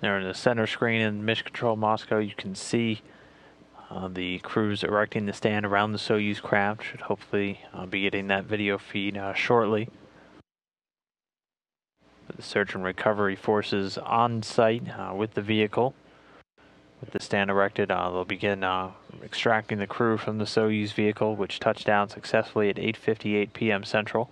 There in the center screen in Mission Control Moscow, you can see the crews erecting the stand around the Soyuz craft. Should hopefully be getting that video feed shortly. The search and recovery forces on site with the vehicle. With the stand erected, they'll begin extracting the crew from the Soyuz vehicle, which touched down successfully at 8:58 p.m. Central.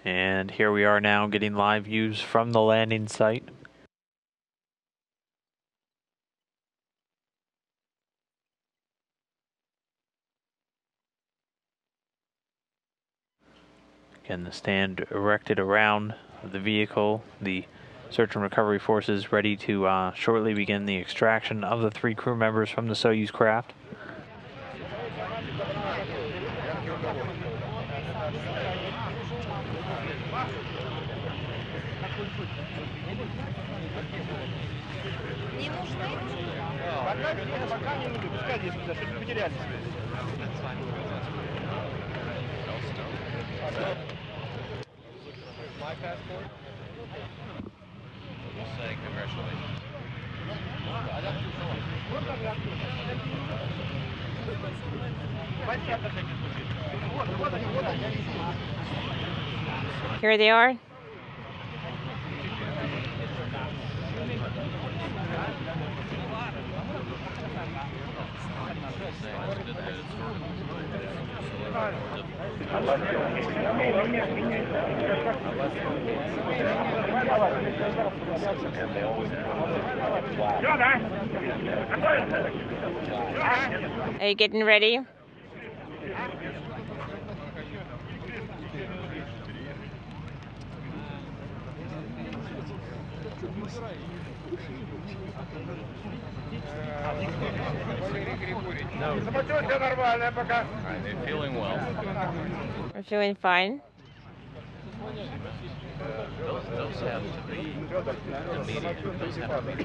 And here we are now getting live views from the landing site. Again, the stand erected around the vehicle. The search and recovery forces ready to shortly begin the extraction of the 3 crew members from the Soyuz craft. My passport? We'll say congratulations. Here they are. Are you getting ready? They're feeling well. We're feeling fine. Those have to be immediate. Those have to be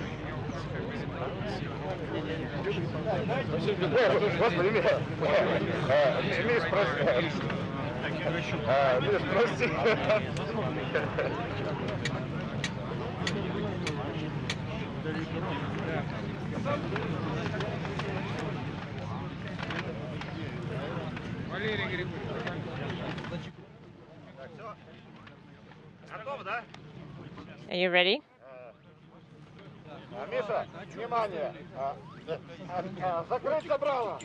Are you ready? Миша, внимание! Закрыть забрало!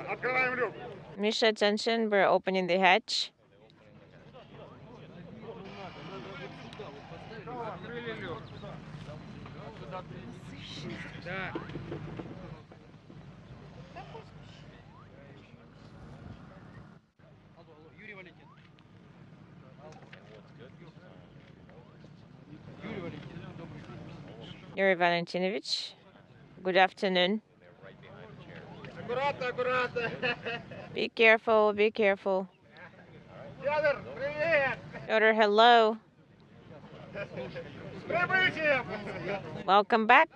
Открываем люк! Misha, attention, we're opening the hatch. Yuri Valentinovich. Good afternoon. Be careful, be careful. Fyodor, hello. Welcome back.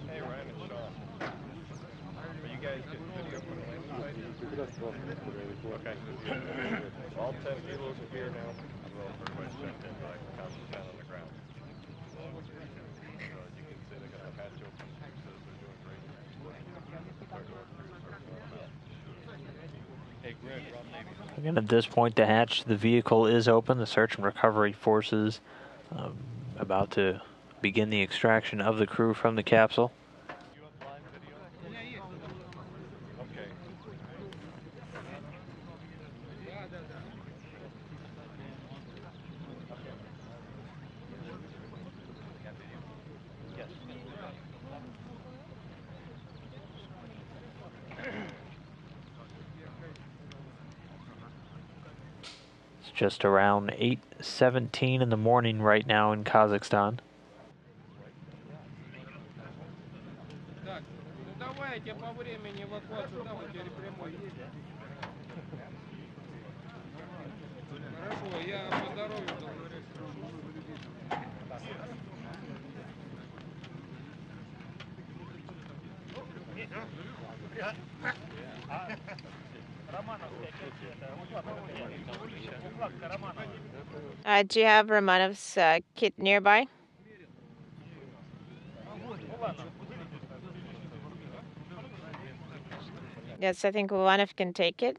Hey, Ryan and Sean. Are you guys getting video from the landing? Okay. All 10 kilos are here now. Well, everybody's checked in, but I can count the 10 on the ground. So as you can see, they got the hatch open. It says they're doing great. Hey, Greg, Rob Navy. Again, at this point, the hatch to the vehicle is open. The search and recovery forces about to begin the extraction of the crew from the capsule. You have live video? Okay. Yes. It's just around 8:17 in the morning right now in Kazakhstan. Давайте по времени эвакуацию, там теперь прямой едет. Хорошо, я по здоровью говорю. Do you have Romanov's kit nearby? Yes, I think Romanov can take it.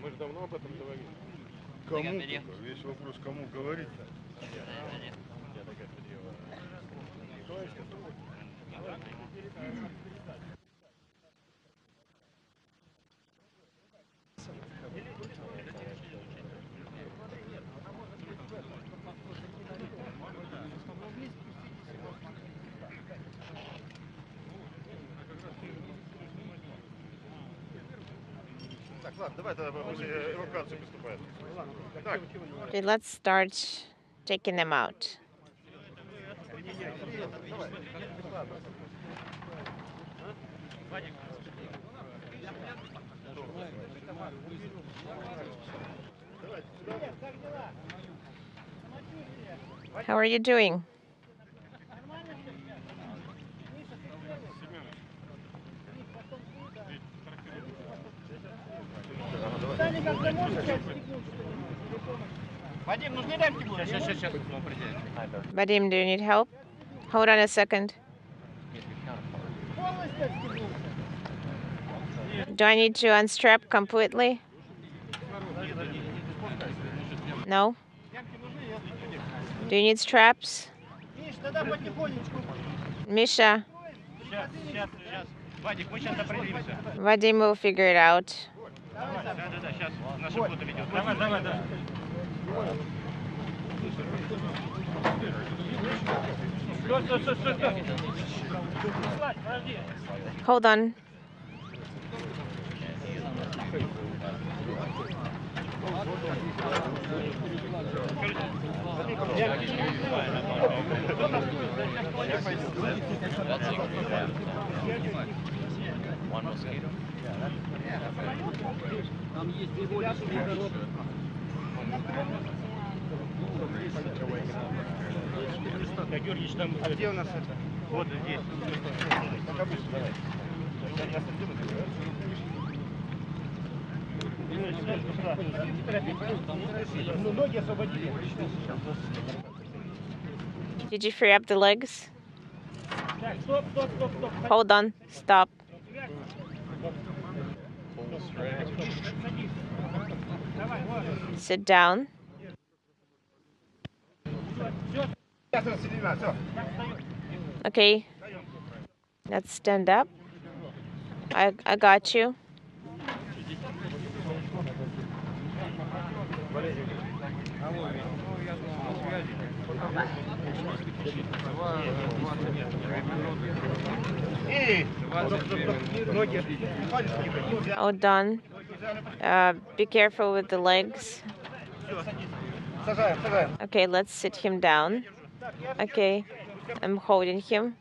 Мы же давно об этом говорили. Кому? Весь вопрос, кому говорить-то? Так, ладно, давай тогда после эвакуации приступаем. Так. Okay, let's start taking them out. How are you doing? Vadim, do you need help? Hold on a second. Do I need to unstrap completely? No? Do you need straps? Misha? Vadim will figure it out. Hold on. One mosquito. Георгиевич, там... А где у нас это? Вот здесь. Как обычно, давай. Я садил, Did you free up the legs? Hold on. Stop. Sit down. Okay. Let's stand up. I got you. All done. Be careful with the legs. Okay, let's sit him down. Okay, I'm holding him.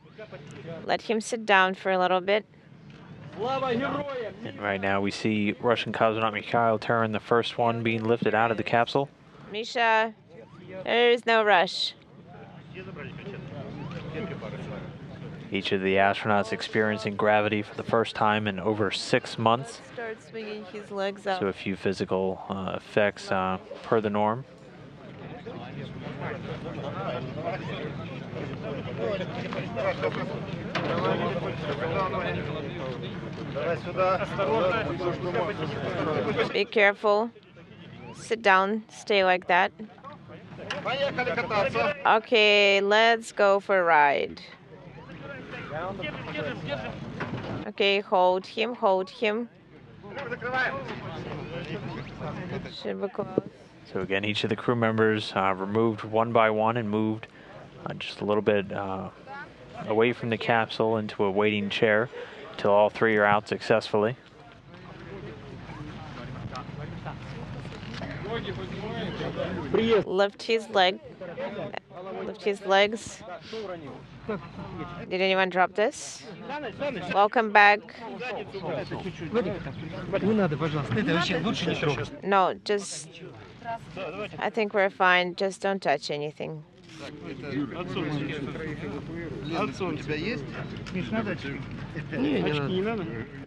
Let him sit down for a little bit. And right now we see Russian cosmonaut Mikhail Tyurin, the first one, being lifted out of the capsule. Misha, there is no rush. Each of the astronauts experiencing gravity for the first time in over 6 months. Start swinging his legs up. So a few physical effects per the norm. Be careful. Sit down. Stay like that. Okay, let's go for a ride. Okay, hold him, hold him. Should be close. So again, each of the crew members removed one by one and moved just a little bit away from the capsule into a waiting chair until all three are out successfully. Lift his leg. Lift his legs. Did anyone drop this? Welcome back. No, just... I think we're fine. Just don't touch anything.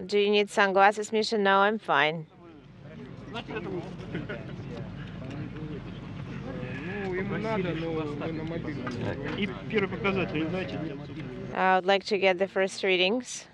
Do you need sunglasses, Misha? No, I'm fine. I would like to get the first readings.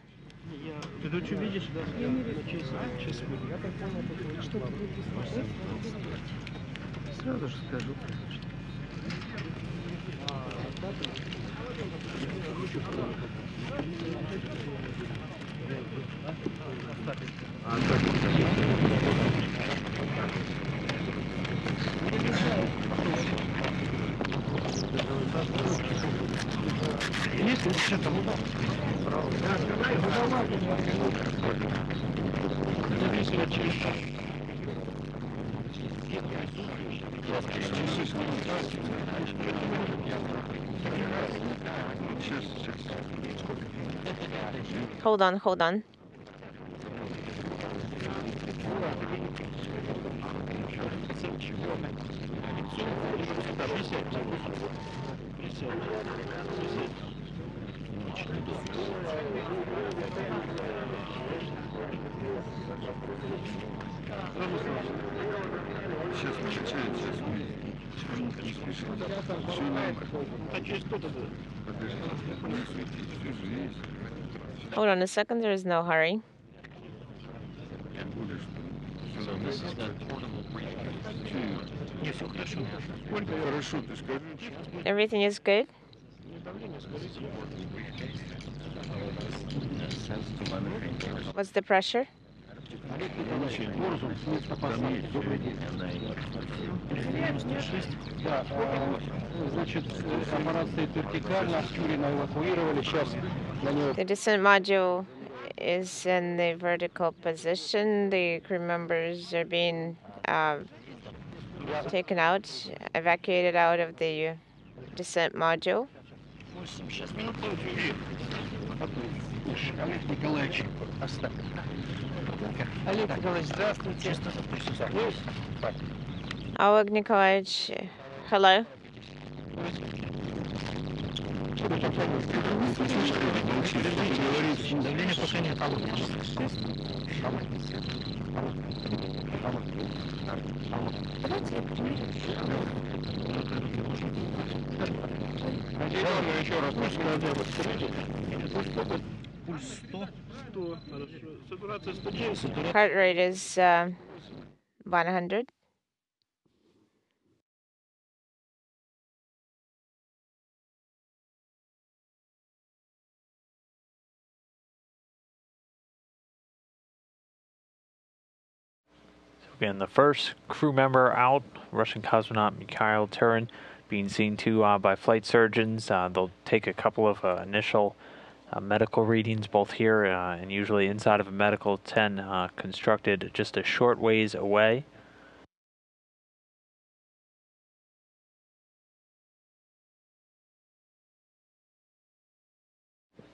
Hold on, hold on. Hold on a second, there is no hurry. Everything is good? What's the pressure? The descent module is in the vertical position. The crew members are being taken out, evacuated out of the descent module. Oleg Nikolaevich, hello. Еще раз пульс 100. 100, хорошо. Сатурация 110. Heart rate is 100. Again, the first crew member out, Russian cosmonaut Mikhail Tyurin, being seen to by flight surgeons. They'll take a couple of initial medical readings, both here and usually inside of a medical tent constructed just a short ways away.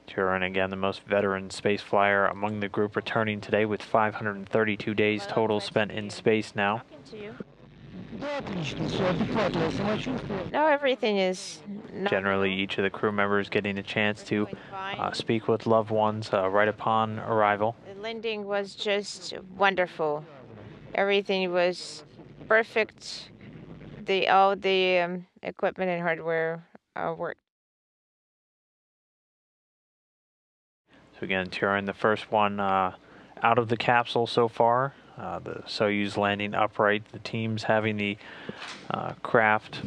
Tyurin, again, the most veteran space flyer among the group, returning today with 532 days total spent in space now. No, everything is Generally, each of the crew members getting a chance to speak with loved ones right upon arrival. The landing was just wonderful. Everything was perfect. All the equipment and hardware worked. So again, Tyurin, the first one out of the capsule so far. The Soyuz landing upright. The teams having the craft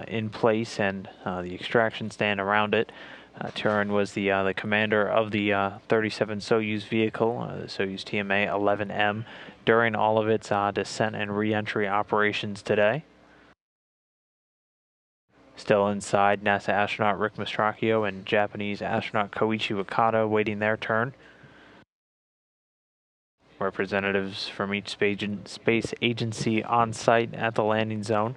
in place and the extraction stand around it. Tyurin was the commander of the 37 Soyuz vehicle, the Soyuz TMA-11M, during all of its descent and re-entry operations today. Still inside, NASA astronaut Rick Mastracchio and Japanese astronaut Koichi Wakata waiting their turn. Representatives from each space agency on site at the landing zone.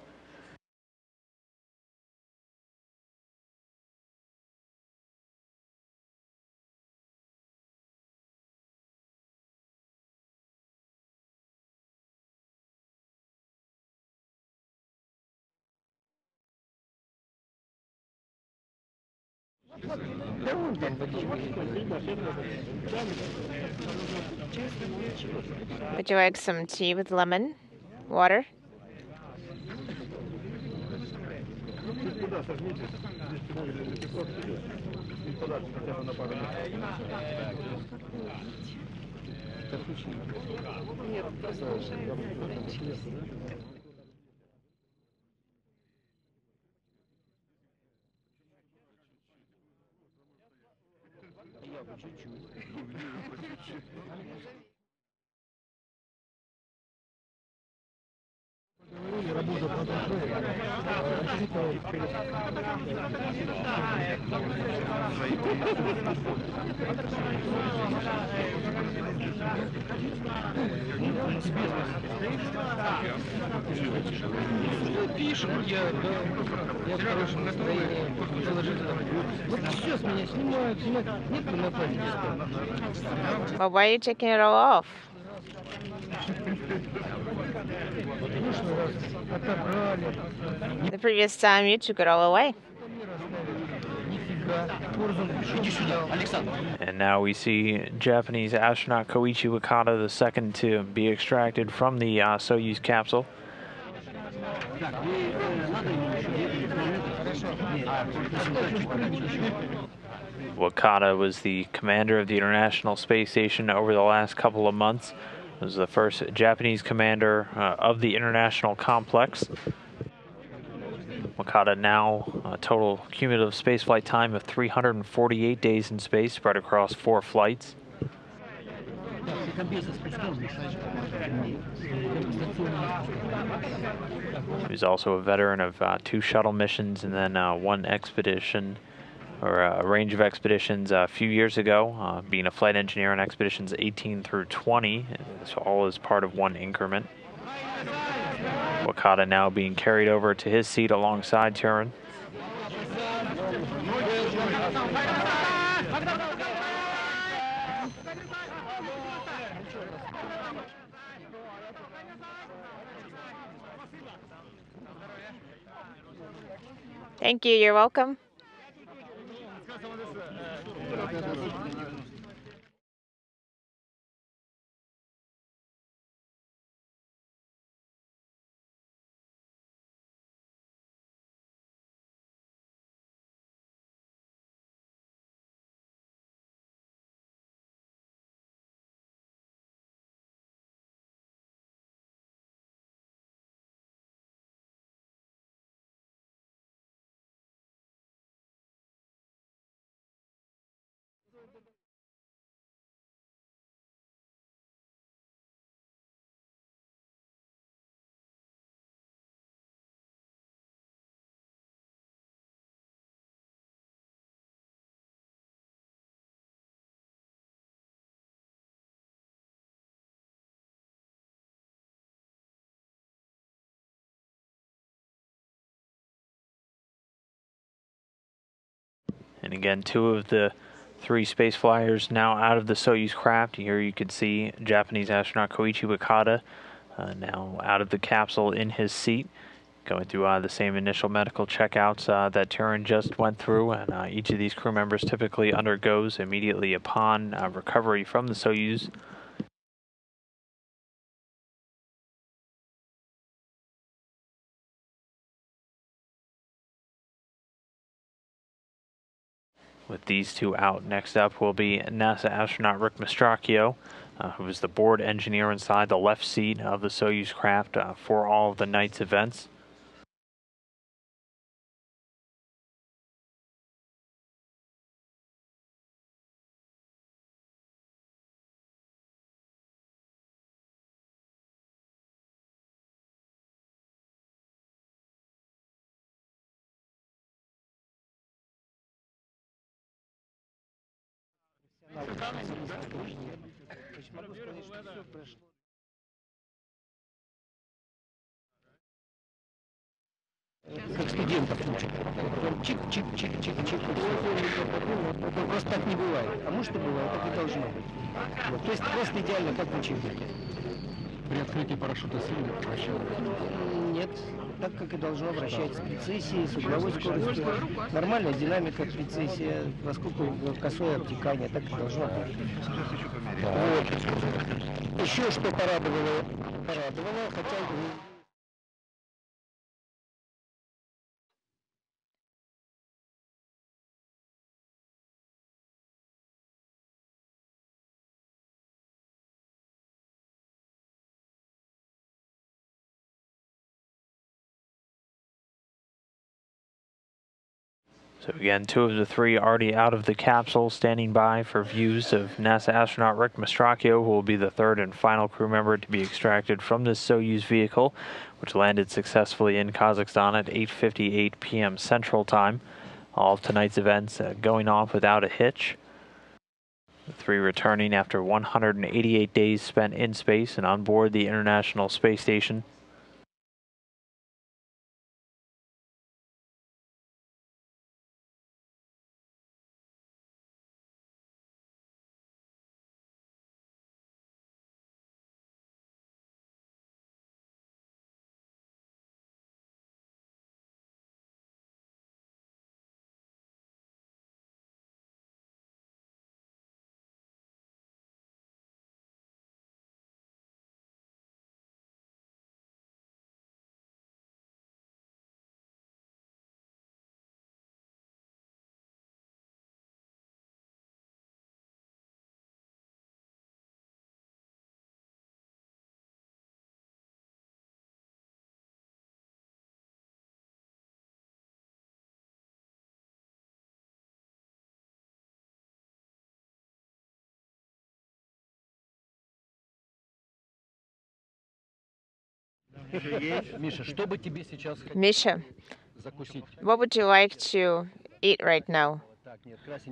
Would you like some tea with lemon? Water? Пишем, я в хорошем настроении, положительном. Вот все с меня снимают, нет на памяти. Well, why are you taking it all off? The previous time you took it all away. And now we see Japanese astronaut Koichi Wakata, the second to be extracted from the Soyuz capsule. Wakata was the commander of the International Space Station over the last couple of months. He was the first Japanese commander of the international complex. Wakata now a total cumulative spaceflight time of 348 days in space, spread across 4 flights. He's also a veteran of 2 shuttle missions and then 1 expedition, or a range of expeditions a few years ago, being a flight engineer on expeditions 18 through 20, so all as part of 1 increment. Wakata now being carried over to his seat alongside Tyurin. Thank you. You're welcome. And again, two of the three space flyers now out of the Soyuz craft. Here you can see Japanese astronaut Koichi Wakata now out of the capsule in his seat, going through the same initial medical checkouts that Tyurin just went through. And each of these crew members typically undergoes immediately upon recovery from the Soyuz. With these two out, next up will be NASA astronaut Rick Mastracchio, who is the board engineer inside the left seat of the Soyuz craft for all of the night's events. Как студентов учат. Чик-чик-чик-чик-чик. Это просто так не бывает. А может и бывает, так и должно быть. Вот. То есть просто идеально, как в учебнике. При открытии парашюта сильно вращается? Нет. Так, как и должно вращаться. С прецессией, с угловой скоростью. Нормальная динамика прецессия, поскольку косое обтекание, так и должно быть. Вот. Еще что порадовало, хотя... So again, two of the three already out of the capsule, standing by for views of NASA astronaut Rick Mastracchio, who will be the third and final crew member to be extracted from this Soyuz vehicle, which landed successfully in Kazakhstan at 8:58 p.m. Central Time. All of tonight's events going off without a hitch. The three returning after 188 days spent in space and on board the International Space Station. Misha, what would you like to eat right now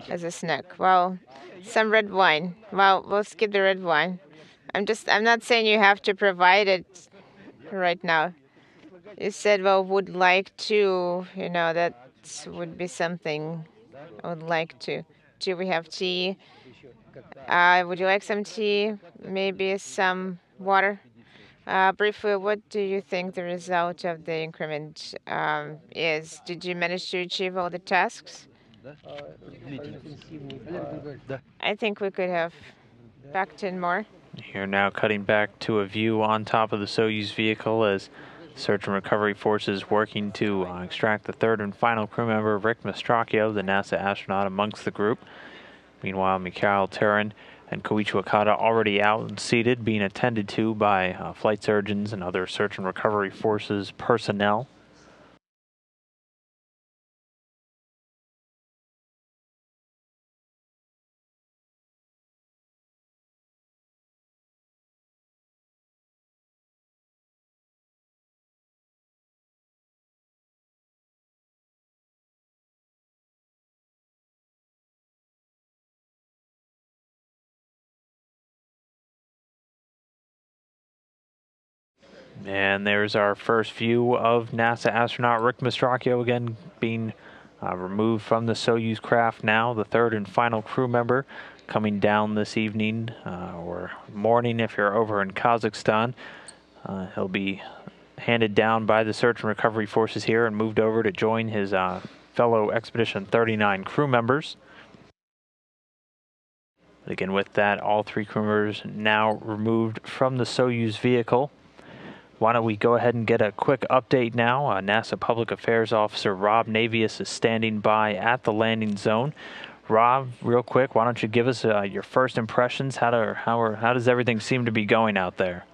as a snack? Well, some red wine. Well, we'll skip the red wine. I'm not saying you have to provide it right now. You said, well, would like to, that would be something I would like to. Do we have tea? Would you like some tea? Maybe some water? Briefly, what do you think the result of the increment is? Did you manage to achieve all the tasks? I think we could have backed in more. Here now cutting back to a view on top of the Soyuz vehicle as search and recovery forces working to extract the third and final crew member, Rick Mastracchio, the NASA astronaut amongst the group. Meanwhile, Mikhail Tyurin and Koichi Wakata already out and seated, being attended to by flight surgeons and other search and recovery forces personnel. And there's our first view of NASA astronaut Rick Mastracchio again being removed from the Soyuz craft now, the third and final crew member coming down this evening or morning if you're over in Kazakhstan. He'll be handed down by the search and recovery forces here and moved over to join his fellow Expedition 39 crew members. Again, with that, all three crew members now removed from the Soyuz vehicle. Why don't we go ahead and get a quick update now? NASA Public Affairs Officer Rob Navius is standing by at the landing zone. Rob, real quick, why don't you give us your first impressions? How does everything seem to be going out there?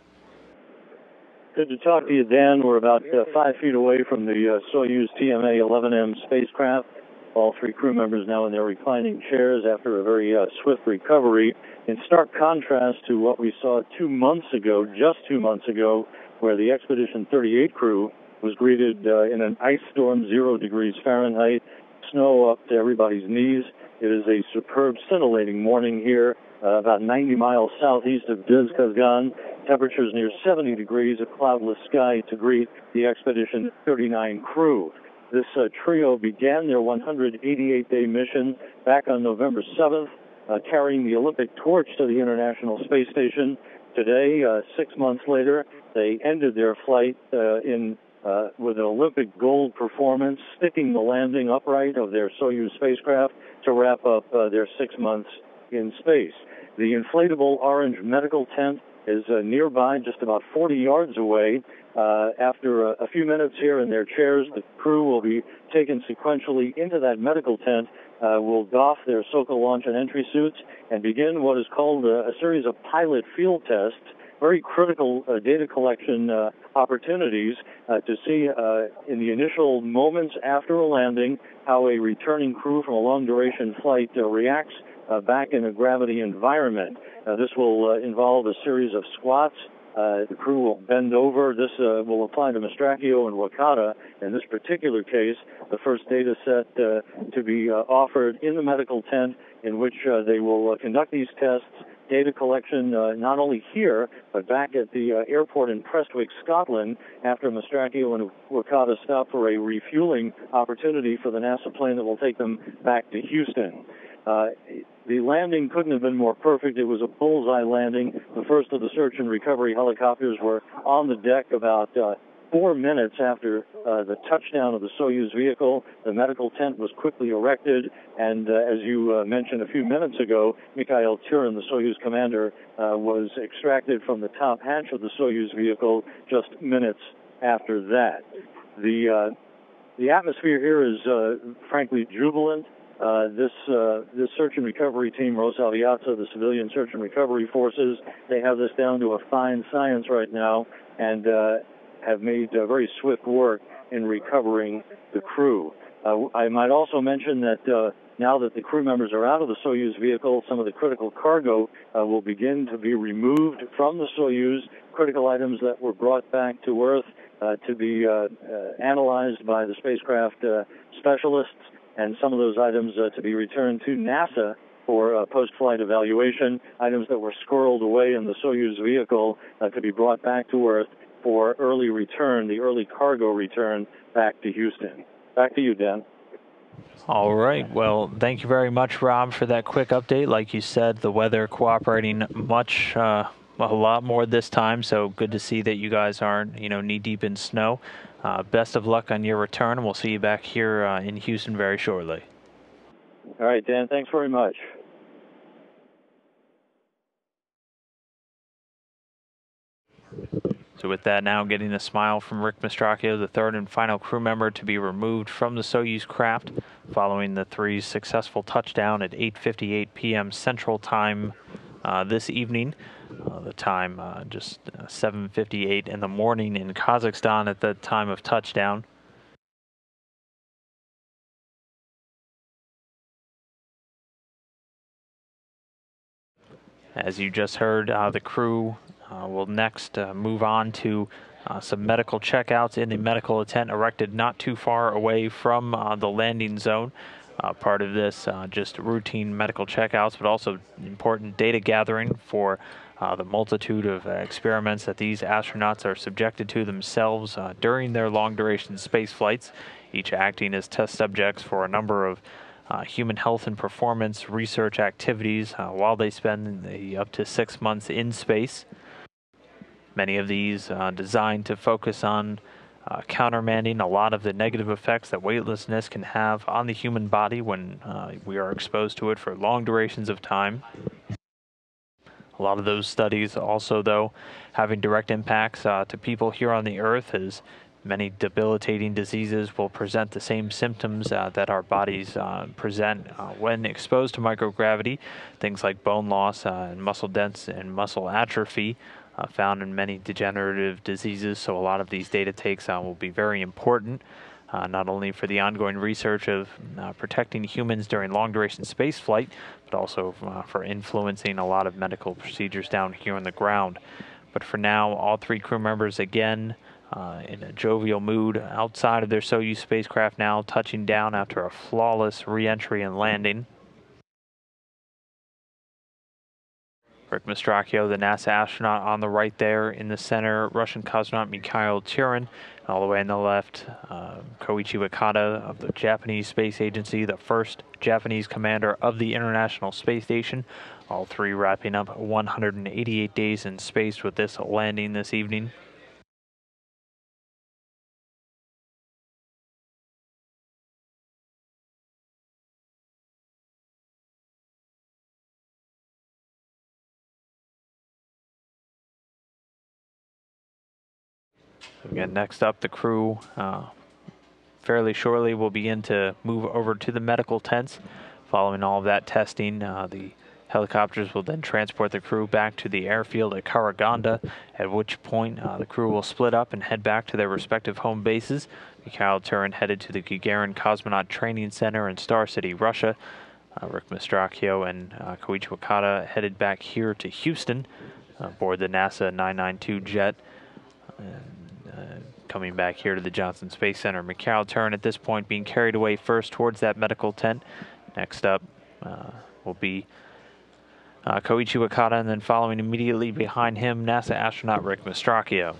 Good to talk to you, Dan. We're about 5 feet away from the Soyuz TMA-11M spacecraft. All three crew members now in their reclining chairs after a very swift recovery. In stark contrast to what we saw 2 months ago, just 2 months ago, where the Expedition 38 crew was greeted in an ice storm, 0 degrees Fahrenheit, snow up to everybody's knees. It is a superb, scintillating morning here, about 90 miles southeast of Dzhezkazgan. Temperatures near 70 degrees, a cloudless sky to greet the Expedition 39 crew. This trio began their 188-day mission back on November 7th, carrying the Olympic torch to the International Space Station. Today, 6 months later, they ended their flight with an Olympic gold performance, sticking the landing upright of their Soyuz spacecraft to wrap up their 6 months in space. The inflatable orange medical tent is nearby, just about 40 yards away. After a few minutes here in their chairs, the crew will be taken sequentially into that medical tent, will doff their SOCA launch and entry suits, and begin what is called a series of pilot field tests, very critical data collection opportunities to see in the initial moments after a landing how a returning crew from a long-duration flight reacts back in a gravity environment. This will involve a series of squats. The crew will bend over. This will apply to Mastracchio and Wakata. In this particular case, the first data set to be offered in the medical tent, in which they will conduct these tests, data collection not only here, but back at the airport in Prestwick, Scotland, after Mastracchio and Wakata stop for a refueling opportunity for the NASA plane that will take them back to Houston. The landing couldn't have been more perfect. It was a bullseye landing. The first of the search and recovery helicopters were on the deck about 4 minutes after the touchdown of the Soyuz vehicle. The medical tent was quickly erected, and as you mentioned a few minutes ago, Mikhail Tyurin, the Soyuz commander, was extracted from the top hatch of the Soyuz vehicle just minutes after that. The atmosphere here is frankly jubilant. This search and recovery team, Rosaviata, the civilian search and recovery forces, they have this down to a fine science right now, and have made very swift work in recovering the crew. I might also mention that now that the crew members are out of the Soyuz vehicle, some of the critical cargo will begin to be removed from the Soyuz, critical items that were brought back to Earth to be analyzed by the spacecraft specialists, and some of those items to be returned to NASA for post-flight evaluation. Items that were squirreled away in the Soyuz vehicle to be brought back to Earth for early return, the early cargo return back to Houston. Back to you, Dan. All right. Well, thank you very much, Rob, for that quick update. Like you said, the weather cooperating a lot more this time, so good to see that you guys aren't, knee-deep in snow. Best of luck on your return, and we'll see you back here in Houston very shortly. All right, Dan, thanks very much. So with that, now getting a smile from Rick Mastracchio, the third and final crew member to be removed from the Soyuz craft following the three's successful touchdown at 8:58 p.m. Central Time this evening. The time just 7:58 in the morning in Kazakhstan at the time of touchdown. As you just heard, the crew will next move on to some medical checkouts in the medical tent erected not too far away from the landing zone. Part of this, just routine medical checkouts, but also important data gathering for the multitude of experiments that these astronauts are subjected to themselves during their long-duration space flights, each acting as test subjects for a number of human health and performance research activities while they spend up to 6 months in space. Many of these designed to focus on countermanding a lot of the negative effects that weightlessness can have on the human body when we are exposed to it for long durations of time. A lot of those studies also, though, having direct impacts to people here on the Earth, as many debilitating diseases will present the same symptoms that our bodies present when exposed to microgravity. Things like bone loss and muscle dense and muscle atrophy found in many degenerative diseases. So a lot of these data takes will be very important, not only for the ongoing research of protecting humans during long-duration space flight, but also for influencing a lot of medical procedures down here on the ground. But for now, all 3 crew members, again, in a jovial mood outside of their Soyuz spacecraft now, touching down after a flawless re-entry and landing. Rick Mastracchio, the NASA astronaut, on the right there. In the center, Russian cosmonaut Mikhail Tyurin. All the way on the left, Koichi Wakata of the Japanese Space Agency, the first Japanese commander of the International Space Station. All 3 wrapping up 188 days in space with this landing this evening. Again, next up, the crew fairly shortly will begin to move over to the medical tents. Following all of that testing, the helicopters will then transport the crew back to the airfield at Karaganda, at which point the crew will split up and head back to their respective home bases. Mikhail Tyurin headed to the Gagarin Cosmonaut Training Center in Star City, Russia. Rick Mastracchio and Koichi Wakata headed back here to Houston aboard the NASA 992 jet. Coming back here to the Johnson Space Center. Mikhail Tyurin at this point being carried away first towards that medical tent. Next up will be Koichi Wakata, and then following immediately behind him, NASA astronaut Rick Mastracchio.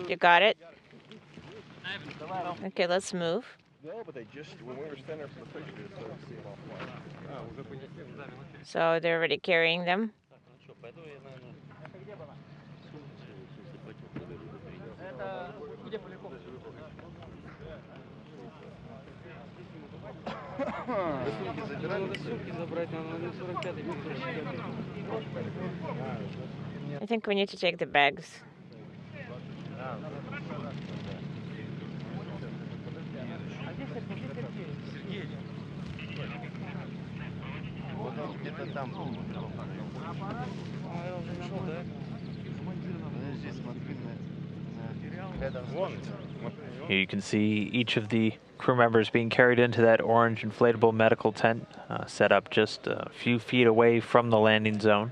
You got it? Okay, let's move. So they're already carrying them? I think we need to take the bags. Here you can see each of the crew members being carried into that orange inflatable medical tent, set up just a few feet away from the landing zone.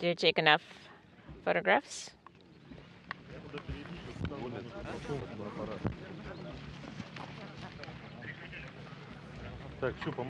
Did you take enough photographs?